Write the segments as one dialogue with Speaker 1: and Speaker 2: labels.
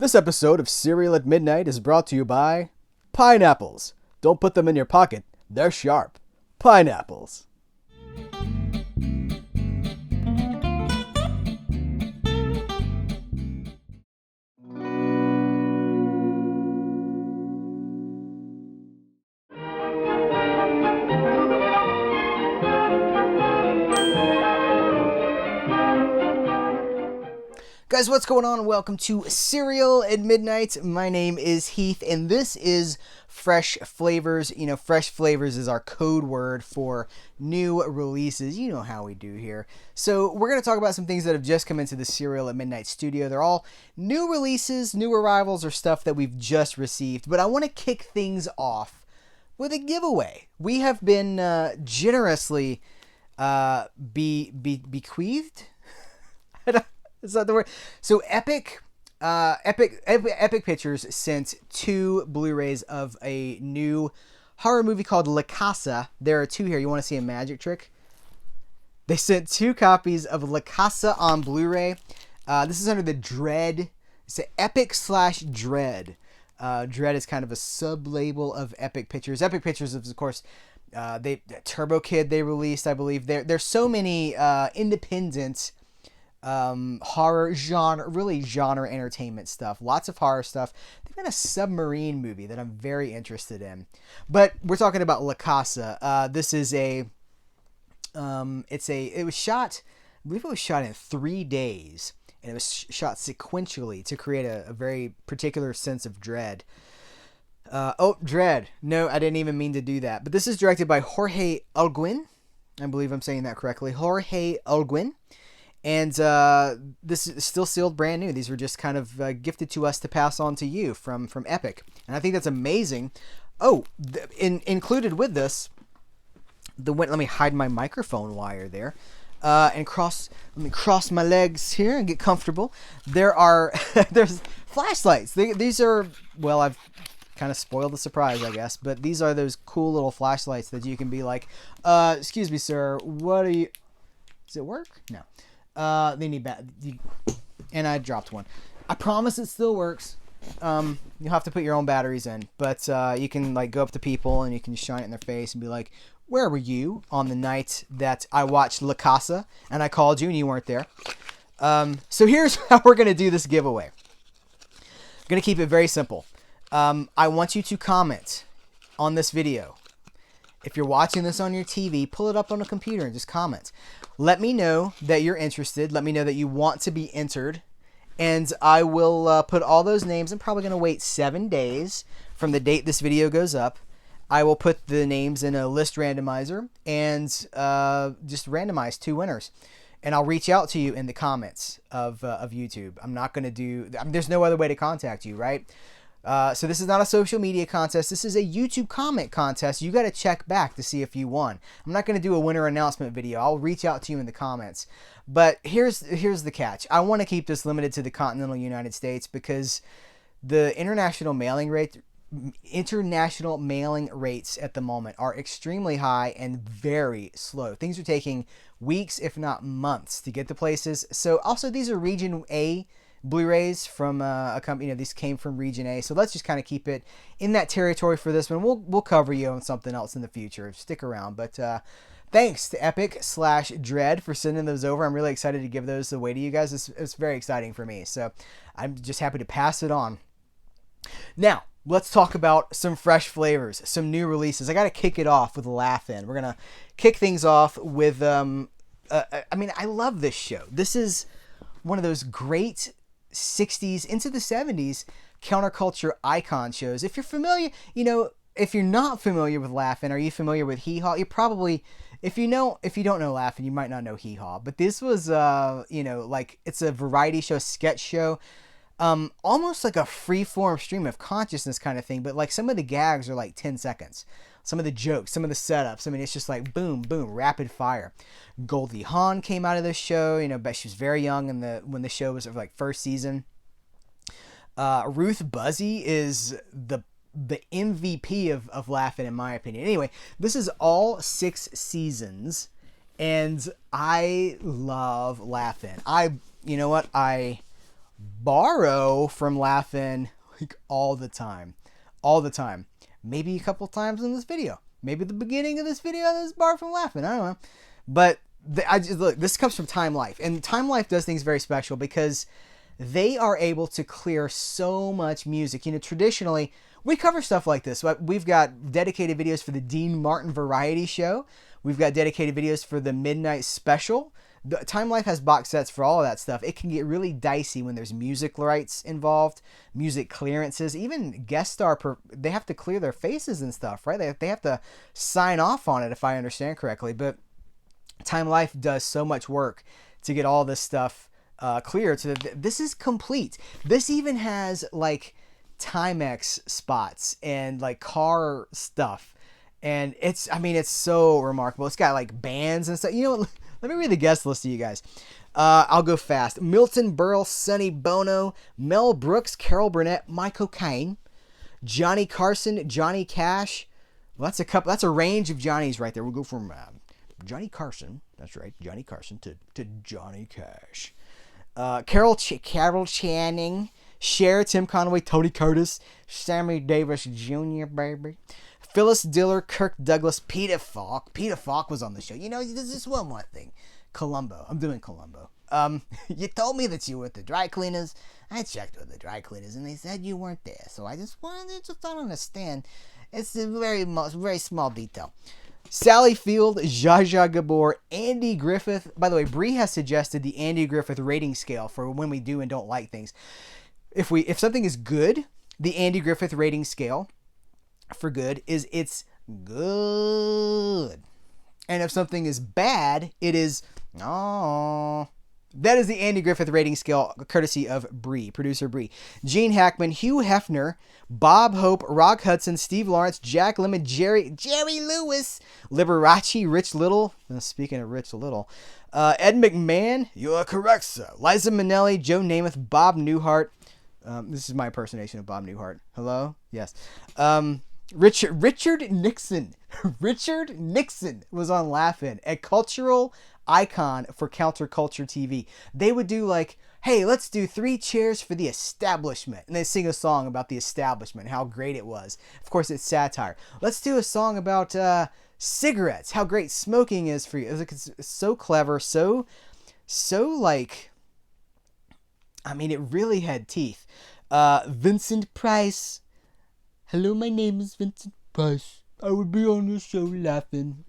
Speaker 1: This episode of Cereal at Midnight is brought to you by pineapples. Don't put them in your pocket. They're sharp. Pineapples. Guys, what's going on? Welcome to Cereal at Midnight. My name is Heath, and this is Fresh Flavors. You know, Fresh Flavors is our code word for new releases. You know how we do here. So we're going to talk about some things that have just come into the Cereal at Midnight studio. They're all new releases, new arrivals, or stuff that we've just received. But I want to kick things off with a giveaway. We have been generously bequeathed? Is that the word? So Epic Pictures sent 2 Blu-rays of a new horror movie called La Casa. There are 2 here. You want to see a magic trick? They sent 2 copies of La Casa on Blu-ray. This is under the Dread. It's an Epic/Dread. Dread is kind of a sub-label of Epic Pictures. Epic Pictures, of course, Turbo Kid they released, I believe. There's so many independent horror genre entertainment stuff. Lots of horror stuff. They've got a submarine movie that I'm very interested in. But we're talking about La Casa. This is it was shot, I believe it was shot in 3 days. And it was shot sequentially to create a very particular sense of dread. Dread. No, I didn't even mean to do that. But this is directed by Jorge Olguin. I believe I'm saying that correctly. Jorge Olguin. And this is still sealed brand new. These were just kind of gifted to us to pass on to you from Epic. And I think that's amazing. Oh, included with this, let me hide my microphone wire there. Let me cross my legs here and get comfortable. There's flashlights. These are, well, I've kind of spoiled the surprise, I guess. But these are those cool little flashlights that you can be like, excuse me, sir, what are you... Does it work? No. They need and I dropped one. I promise it still works. You'll have to put your own batteries in, but you can like go up to people and you can shine it in their face and be like, "Where were you on the night that I watched La Casa and I called you and you weren't there?" So here's how we're gonna do this giveaway. I'm gonna keep it very simple. I want you to comment on this video. If you're watching this on your TV, pull it up on a computer and just comment. Let me know that you're interested. Let me know that you want to be entered. And I will put all those names. I'm probably going to wait 7 days from the date this video goes up. I will put the names in a list randomizer and just randomize 2 winners. And I'll reach out to you in the comments of YouTube. I'm not going to do... there's no other way to contact you, right? So this is not a social media contest. This is a YouTube comment contest. You got to check back to see if you won. I'm not going to do a winner announcement video. I'll reach out to you in the comments. But here's the catch. I want to keep this limited to the continental United States because the international mailing rates at the moment are extremely high and very slow. Things are taking weeks, if not months, to get to places. So also these are Region A Blu-rays from a company. These came from Region A, so let's just kind of keep it in that territory for this one. We'll cover you on something else in the future. Stick around. But thanks to Epic/Dread for sending those over. I'm really excited to give those away to you guys. It's very exciting for me, so I'm just happy to pass it on. Now let's talk about some fresh flavors, some new releases. I got to kick it off with a laugh in. We're gonna kick things off with I love this show. This is one of those great 60s into the 70s counterculture icon shows. If you're familiar, if you're not familiar with Laugh-In, are you familiar with Hee Haw? You probably, if you don't know Laugh-In, you might not know Hee Haw. But this was, it's a variety show, sketch show, almost like a free-form stream of consciousness kind of thing. But like some of the gags are like 10 seconds. Some of the jokes, some of the setups. I mean, it's just like boom, boom, rapid fire. Goldie Hawn came out of this show. But she was very young when the show was like first season. Ruth Buzzy is the MVP of Laugh-In, in my opinion. Anyway, this is all 6 seasons, and I love Laugh-In. You know what? I borrow from Laugh-In like all the time. All the time. Maybe a couple times in this video. Maybe the beginning of this video is borrowed from Laugh-In. I don't know. But look, this comes from Time Life. And Time Life does things very special because they are able to clear so much music. You know, traditionally, we cover stuff like this. We've got dedicated videos for the Dean Martin Variety Show. We've got dedicated videos for the Midnight Special. Time Life has box sets for all of that stuff. It can get really dicey when there's music rights involved, music clearances, even guest star. They have to clear their faces and stuff, right? They have to sign off on it, if I understand correctly. But Time Life does so much work to get all this stuff clear. So this is complete. This even has like Timex spots and like car stuff. And it's so remarkable. It's got like bands and stuff. You know what? Let me read the guest list to you guys. I'll go fast. Milton Berle, Sonny Bono, Mel Brooks, Carol Burnett, Michael Caine, Johnny Carson, Johnny Cash. Well, that's a range of Johnnies right there. We'll go from Johnny Carson. That's right, Johnny Carson to Johnny Cash. Carol Channing, Cher, Tim Conway, Tony Curtis, Sammy Davis Jr., baby. Phyllis Diller, Kirk Douglas, Peter Falk. Peter Falk was on the show. You know, there's just one more thing. Columbo. I'm doing Columbo. You told me that you were at the dry cleaners. I checked with the dry cleaners, and they said you weren't there. So I just wanted to don't understand. It's a very small detail. Sally Field, Zsa Zsa Gabor, Andy Griffith. By the way, Bree has suggested the Andy Griffith rating scale for when we do and don't like things. If something is good, the Andy Griffith rating scale for good is it's good. And if something is bad, it is oh. That is the Andy Griffith rating scale, courtesy of Bree, producer Bree. Gene Hackman, Hugh Hefner, Bob Hope, Rock Hudson, Steve Lawrence, Jack Lemmon, Jerry Lewis, Liberace, Rich Little. Speaking of Rich Little, Ed McMahon, you are correct, sir. Liza Minnelli, Joe Namath, Bob Newhart. This is my impersonation of Bob Newhart. Hello? Yes. Richard Nixon. Richard Nixon was on Laugh-In, a cultural icon for counterculture TV. They would do like, hey, let's do 3 cheers for the establishment. And they sing a song about the establishment, how great it was. Of course, it's satire. Let's do a song about cigarettes, how great smoking is for you. It's so clever, so like, I mean, it really had teeth. Vincent Price. Hello, my name is Vincent Price. I would be on the show Laugh-In.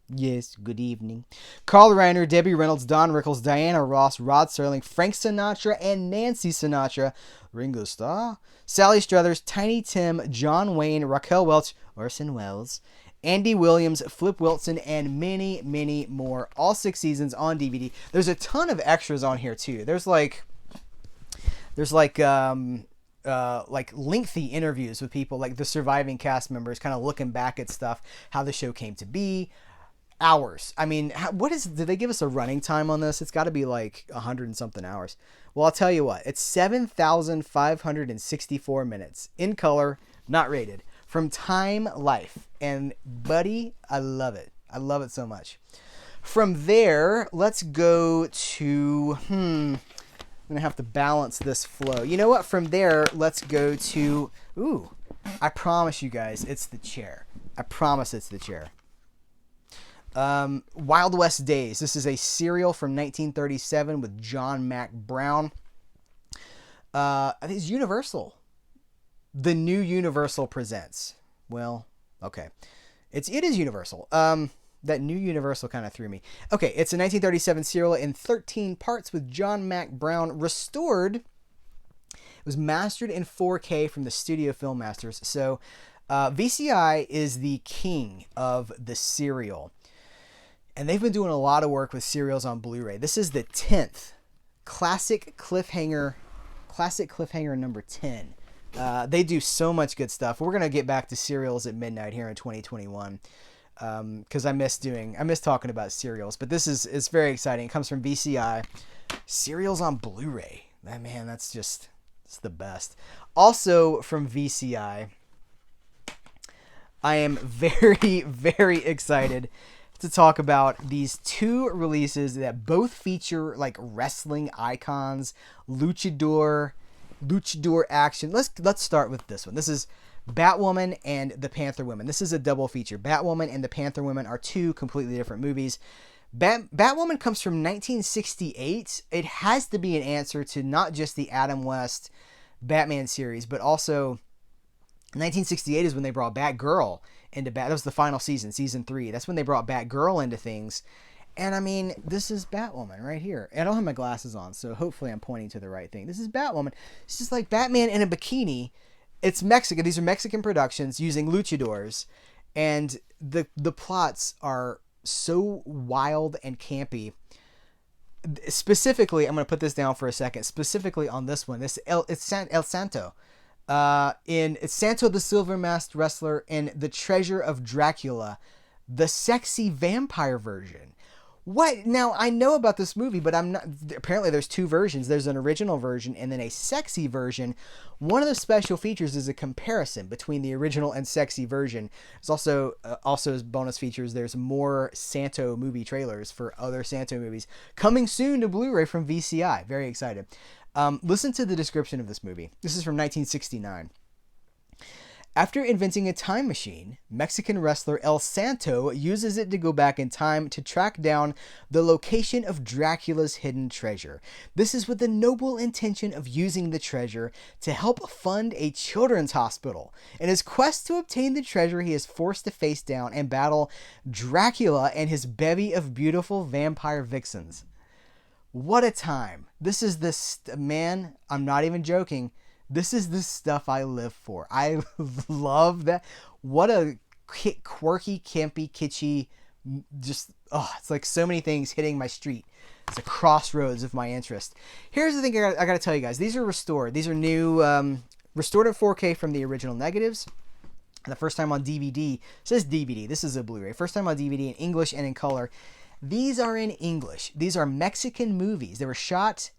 Speaker 1: Yes, good evening. Carl Reiner, Debbie Reynolds, Don Rickles, Diana Ross, Rod Serling, Frank Sinatra, and Nancy Sinatra. Ringo Starr. Sally Struthers, Tiny Tim, John Wayne, Raquel Welch, Orson Welles, Andy Williams, Flip Wilson, and many, many more. All 6 seasons on DVD. There's a ton of extras on here, too. There's like lengthy interviews with people, like the surviving cast members, kind of looking back at stuff, how the show came to be. Hours. I mean, did they give us a running time on this? It's got to be like 100 and something hours. Well, I'll tell you what, it's 7,564 minutes in color, not rated, from Time Life. And buddy, I love it. I love it so much. From there, let's go to, I'm going to have to balance this flow. You know what? From there, let's go to, I promise you guys, it's the chair. I promise it's the chair. Wild West Days. This is a serial from 1937 with John Mack Brown. I think it's Universal. The new Universal presents. Well, okay. It is Universal. That new Universal kind of threw me. Okay, it's a 1937 serial in 13 parts with John Mack Brown, restored. It was mastered in 4K from the Studio Film Masters. So VCI is the king of the serial. And they've been doing a lot of work with serials on Blu-ray. This is the 10th classic cliffhanger number 10. They do so much good stuff. We're going to get back to serials at midnight here in 2021. Because I miss talking about serials. But this is very exciting. It comes from VCI. Serials on Blu-ray. Man, it's the best. Also from VCI, I am very, very excited to talk about these two releases that both feature like wrestling icons, luchador action. Let's start with this one. This is Batwoman and the Panther Women. This is a double feature. Batwoman and the Panther Women are two completely different movies. Batwoman comes from 1968. It has to be an answer to not just the Adam West Batman series, but also 1968 is when they brought Batgirl into that was the final season, season 3. That's when they brought Batgirl into things. And I mean, this is Batwoman right here. I don't have my glasses on, so hopefully I'm pointing to the right thing. This is Batwoman. It's just like Batman in a bikini. It's Mexican. These are Mexican productions using luchadors. And the plots are so wild and campy. Specifically, I'm going to put this down for a second. Specifically on this one, it's El Santo. It's Santo the Silver Masked Wrestler in The Treasure of Dracula, the sexy vampire version. What? Now, I know about this movie, but I'm not... Apparently, there's two versions. There's an original version and then a sexy version. One of the special features is a comparison between the original and sexy version. There's also as bonus features, there's more Santo movie trailers for other Santo movies coming soon to Blu-ray from VCI. Very excited. Listen to the description of this movie. This is from 1969. After inventing a time machine, Mexican wrestler El Santo uses it to go back in time to track down the location of Dracula's hidden treasure. This is with the noble intention of using the treasure to help fund a children's hospital. In his quest to obtain the treasure, he is forced to face down and battle Dracula and his bevy of beautiful vampire vixens. What a time. This is man, I'm not even joking. This is the stuff I live for. I love that. What a quirky, campy, kitschy, it's like so many things hitting my street. It's a crossroads of my interest. Here's the thing I got to tell you guys. These are restored. These are new, restored in 4K from the original negatives. And the first time on DVD, it says DVD. This is a Blu-ray. First time on DVD in English and in color. These are in English. These are Mexican movies. They were shot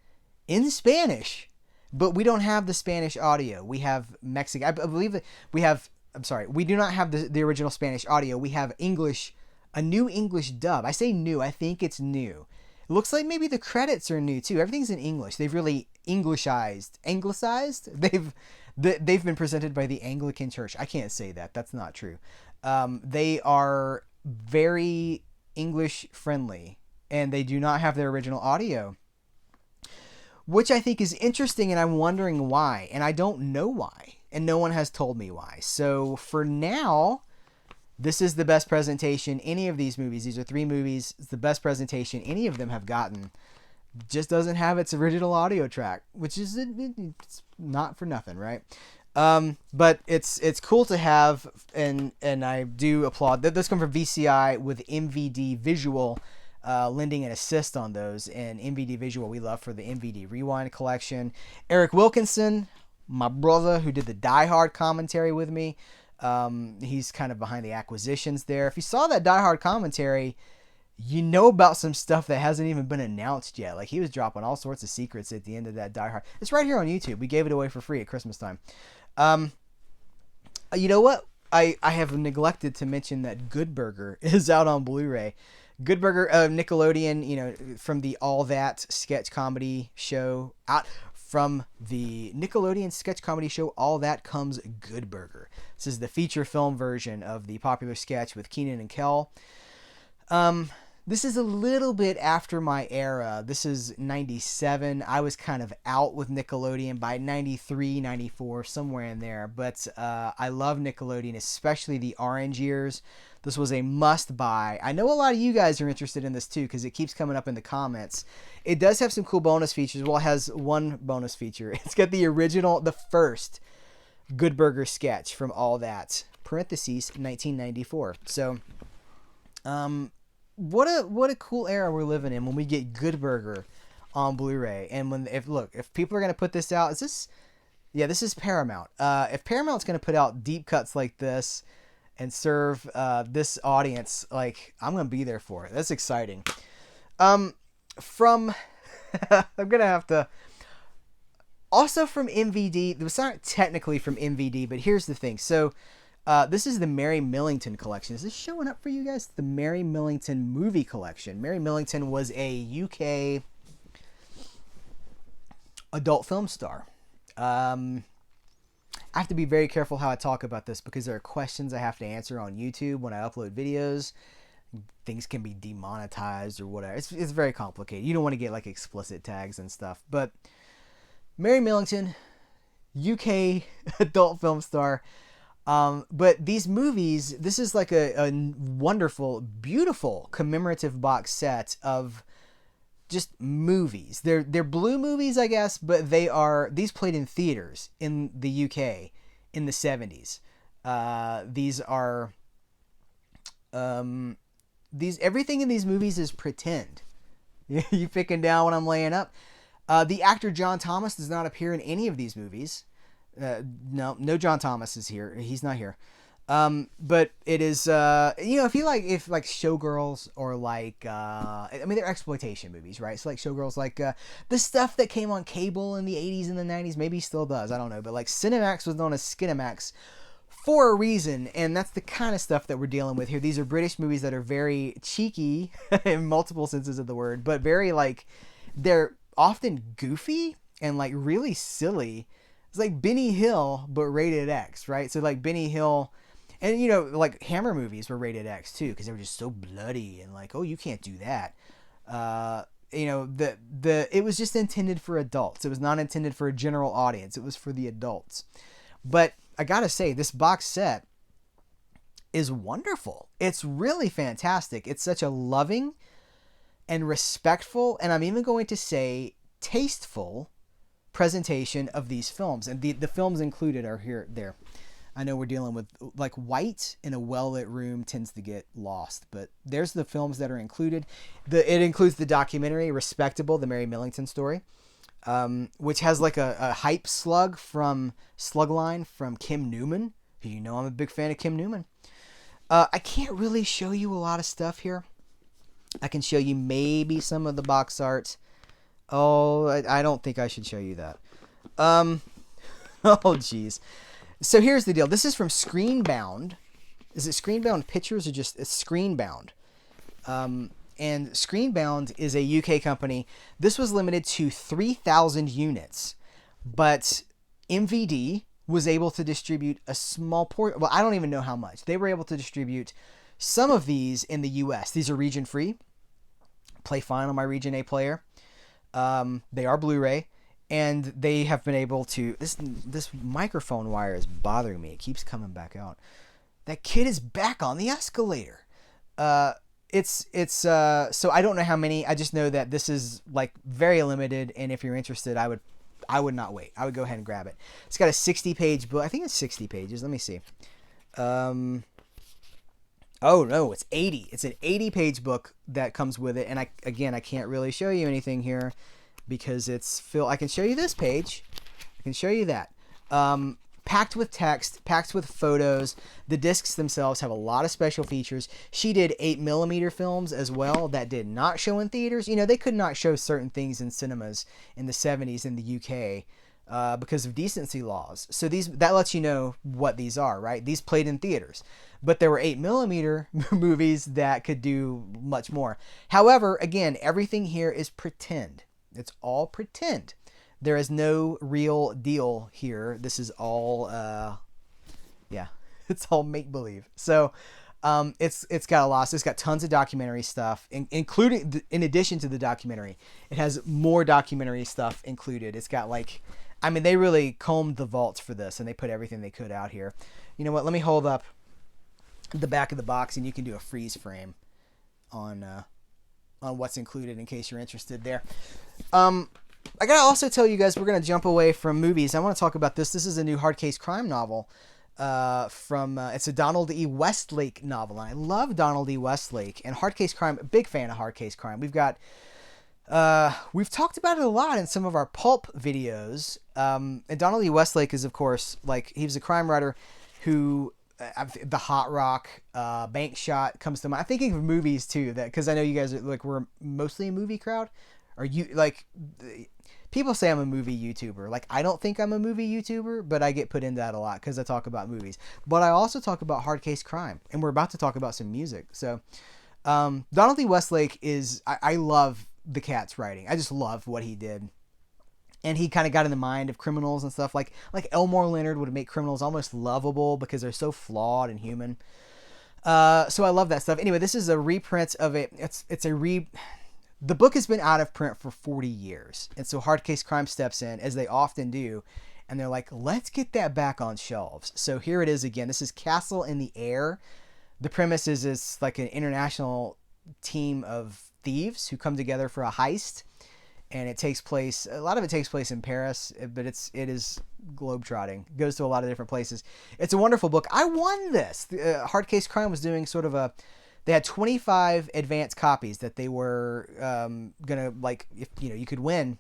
Speaker 1: in Spanish. But we don't have the Spanish audio. We have Mexican. I believe that we have. I'm sorry. We do not have the original Spanish audio. We have English, a new English dub. I say new. I think it's new. It looks like maybe the credits are new too. Everything's in English. They've really anglicized. They've been presented by the Anglican Church. I can't say that. That's not true. They are very English friendly, and they do not have their original audio. Which I think is interesting, and I'm wondering why. And I don't know why. And no one has told me why. So for now, this is the best presentation any of these movies. These are 3 movies. It's the best presentation any of them have gotten. Just doesn't have its original audio track, which is it's not for nothing, right? But it's cool to have, and I do applaud. This comes from VCI with MVD visual. Lending an assist on those, and MVD Visual we love for the MVD Rewind collection. Eric Wilkinson, my brother who did the Die Hard commentary with me, he's kind of behind the acquisitions there. If you saw that Die Hard commentary, you know about some stuff that hasn't even been announced yet. Like, he was dropping all sorts of secrets at the end of that Die Hard. It's right here on YouTube. We gave it away for free at Christmas time. You know what? I have neglected to mention that Good Burger is out on Blu-ray. Good Burger, Nickelodeon, from the All That sketch comedy show. From the Nickelodeon sketch comedy show All That comes Good Burger. This is the feature film version of the popular sketch with Keenan and Kel. This is a little bit after my era. This is 97. I was kind of out with Nickelodeon by 93, 94, somewhere in there. But I love Nickelodeon, especially the orange years. This was a must-buy. I know a lot of you guys are interested in this too because it keeps coming up in the comments. It does have some cool bonus features. Well, it has one bonus feature. It's got the first Good Burger sketch from All That, parentheses, 1994. So, what a cool era we're living in when we get Good Burger on Blu-ray. And if people are going to put this out, this is Paramount. If Paramount's going to put out deep cuts like this and serve this audience, like, I'm going to be there for it. That's exciting. I'm going to have to... Also from MVD, it was not technically from MVD, but here's the thing. So, This is the Mary Millington collection. Is this showing up for you guys? The Mary Millington movie collection. Mary Millington was a UK adult film star. I have to be very careful how I talk about this because there are questions I have to answer on YouTube when I upload videos. Things can be demonetized or whatever. It's very complicated. You don't want to get like explicit tags and stuff. But Mary Millington, UK adult film star. But these movies, this is like a wonderful, beautiful commemorative box set of just movies. They're blue movies, I guess, but these played in theaters in the UK in the 70s. These are, everything in these movies is pretend. You picking down what I'm laying up? The actor John Thomas does not appear in any of these movies. No John Thomas is here. He's not here. But it is, if Showgirls or they're exploitation movies, right? So like Showgirls, like, the stuff that came on cable in the 80s and the 90s, maybe still does. I don't know. But like Cinemax was known as Skinemax for a reason. And that's the kind of stuff that we're dealing with here. These are British movies that are very cheeky in multiple senses of the word, but very they're often goofy and like really silly. It's like Benny Hill, but rated X, right? So like Benny Hill, and like Hammer movies were rated X too, because they were just so bloody and like, oh, you can't do that. It was just intended for adults. It was not intended for a general audience. It was for the adults. But I gotta say, this box set is wonderful. It's really fantastic. It's such a loving and respectful, and I'm even going to say tasteful presentation of these films. And the films included are there. I know we're dealing with like white in a well-lit room tends to get lost, but there's the films that are included. It includes the documentary Respectable, the Mary Millington story, which has like a hype slugline from Kim Newman, who I'm a big fan of Kim Newman. I can't really show you a lot of stuff here. I can show you maybe some of the box art. Oh, I don't think I should show you that. Oh, geez. So here's the deal. This is from Screenbound. Is it Screenbound Pictures or just it's Screenbound? And Screenbound is a UK company. This was limited to 3,000 units, but MVD was able to distribute a small port. Well, I don't even know how much. They were able to distribute some of these in the US. These are region free. Play fine on my region A player. They are Blu-ray, and they have been able to. This microphone wire is bothering me. It keeps coming back out. That kid is back on the escalator. So I don't know how many. I just know that this is like very limited, and if you're interested, I would not wait. I would go ahead and grab it. It's got a 60-page book. I think it's 60 pages. Let me see. Oh no, it's 80. It's an 80-page book that comes with it, and I can't really show you anything here because it's I can show you this page. I can show you that. Packed with text, packed with photos. The discs themselves have a lot of special features. She did 8mm films as well that did not show in theaters. They could not show certain things in cinemas in the 70s in the UK because of decency laws. So that lets you know what these are, right? These played in theaters. But there were 8mm movies that could do much more. However, again, everything here is pretend. It's all pretend. There is no real deal here. This is all, it's all make-believe. So it's got a lot. So it's got tons of documentary stuff, including, in addition to the documentary, it has more documentary stuff included. It's got they really combed the vaults for this, and they put everything they could out here. You know what? Let me hold up the back of the box, and you can do a freeze frame on what's included in case you're interested there. I gotta also tell you guys, we're gonna jump away from movies. I want to talk about this. This is a new hard case crime novel it's a Donald E. Westlake novel. And I love Donald E. Westlake and hard case crime. A big fan of hard case crime. We've talked about it a lot in some of our pulp videos. And Donald E. Westlake is, of course, he was a crime writer who. The Hot Rock, Bank Shot comes to mind. I'm thinking of movies too, because I know you guys are we're mostly a movie crowd. Are you people say I'm a movie YouTuber. Like, I don't think I'm a movie YouTuber, but I get put into that a lot because I talk about movies. But I also talk about hard case crime, and we're about to talk about some music. So Donald Lee Westlake is, I love the cat's writing. I just love what he did. And he kind of got in the mind of criminals and stuff. Like Elmore Leonard would make criminals almost lovable because they're so flawed and human. So I love that stuff. Anyway, this is a reprint of it. The book has been out of print for 40 years. And so Hard Case Crime steps in, as they often do. And they're like, let's get that back on shelves. So here it is again. This is Castle in the Air. The premise is it's like an international team of thieves who come together for a heist. And a lot of it takes place in Paris, but it is globetrotting. It goes to a lot of different places. It's a wonderful book. I won this. Hard Case Crime was doing sort of they had 25 advanced copies that they were gonna, like, if you could win,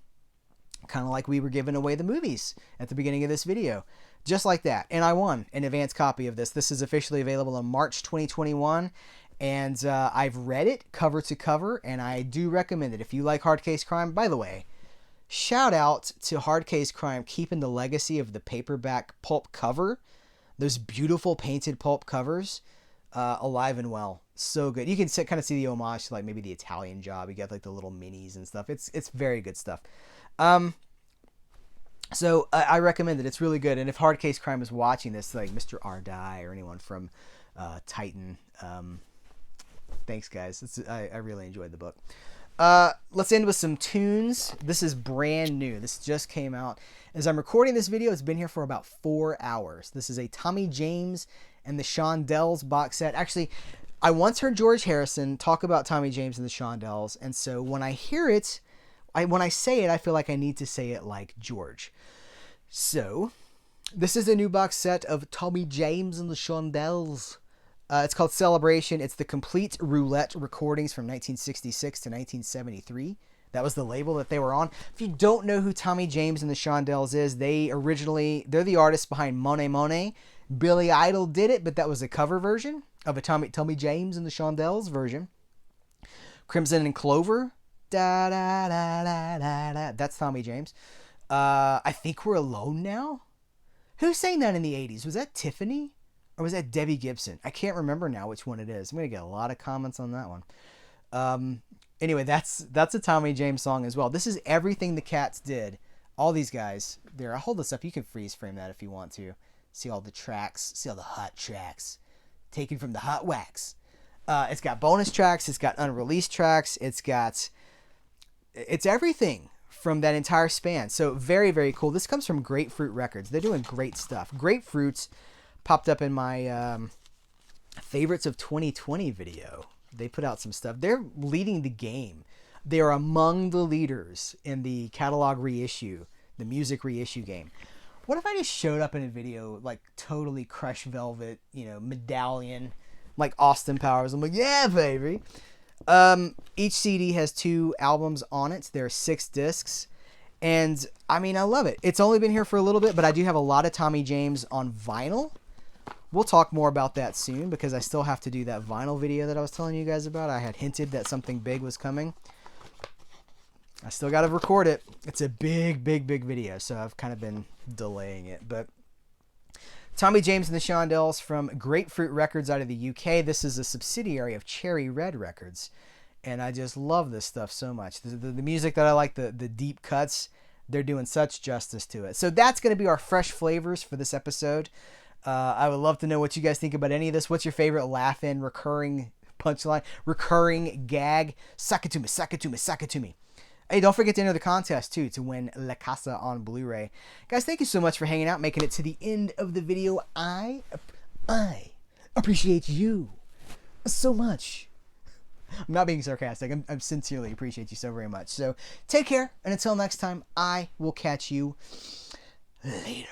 Speaker 1: kind of like we were giving away the movies at the beginning of this video, just like that. And I won an advanced copy of this. This is officially available in March 2021. And I've read it cover to cover, and I do recommend it if you like Hard Case Crime. By the way, shout out to Hard Case Crime keeping the legacy of the paperback pulp cover. Those beautiful painted pulp covers, alive and well. So good. You can kind of see the homage to like maybe the Italian Job. You get like the little minis and stuff. It's very good stuff. So I recommend it. It's really good. And if Hard Case Crime is watching this, like Mr. Ardai or anyone from Titan, thanks, guys. I really enjoyed the book. Let's end with some tunes. This is brand new. This just came out. As I'm recording this video, it's been here for about 4 hours. This is a Tommy James and the Shondells box set. Actually, I once heard George Harrison talk about Tommy James and the Shondells, and so when I hear it, when I say it, I feel like I need to say it like George. So, this is a new box set of Tommy James and the Shondells. It's called Celebration. It's the complete roulette recordings from 1966 to 1973. That was the label that they were on. If you don't know who Tommy James and the Shondells is, they're the artists behind Monet Monet. Billy Idol did it, but that was a cover version of a Tommy James and the Shondells version. Crimson and Clover. Da, da, da, da, da, da. That's Tommy James. I Think We're Alone Now. Who sang that in the 80s? Was that Tiffany? Or was that Debbie Gibson? I can't remember now which one it is. I'm going to get a lot of comments on that one. Anyway, that's a Tommy James song as well. This is everything the Cats did. All these guys. There, I'll hold this up. You can freeze frame that if you want to. See all the tracks. See all the hot tracks. Taken from the hot wax. It's got bonus tracks. It's got unreleased tracks. It's everything from that entire span. So very, very cool. This comes from Grapefruit Records. They're doing great stuff. Grapefruits popped up in my favorites of 2020 video. They put out some stuff. They're leading the game. They are among the leaders in the catalog reissue, the music reissue game. What if I just showed up in a video like totally Crush Velvet, medallion, like Austin Powers? I'm like, yeah, baby. Each CD has 2 albums on it. There are 6 discs. And I mean, I love it. It's only been here for a little bit, but I do have a lot of Tommy James on vinyl. We'll talk more about that soon because I still have to do that vinyl video that I was telling you guys about. I had hinted that something big was coming. I still got to record it. It's a big, big, big video, so I've kind of been delaying it. But Tommy James and the Shondells from Grapefruit Records out of the UK. This is a subsidiary of Cherry Red Records, and I just love this stuff so much. The music that I like, the deep cuts, they're doing such justice to it. So that's going to be our fresh flavors for this episode. I would love to know what you guys think about any of this. What's your favorite laugh-in, recurring punchline, recurring gag? Suck it to me, suck it to me, suck it to me. Hey, don't forget to enter the contest, too, to win La Casa on Blu-ray. Guys, thank you so much for hanging out, making it to the end of the video. I appreciate you so much. I'm not being sarcastic. I sincerely appreciate you so very much. So, take care, and until next time, I will catch you later.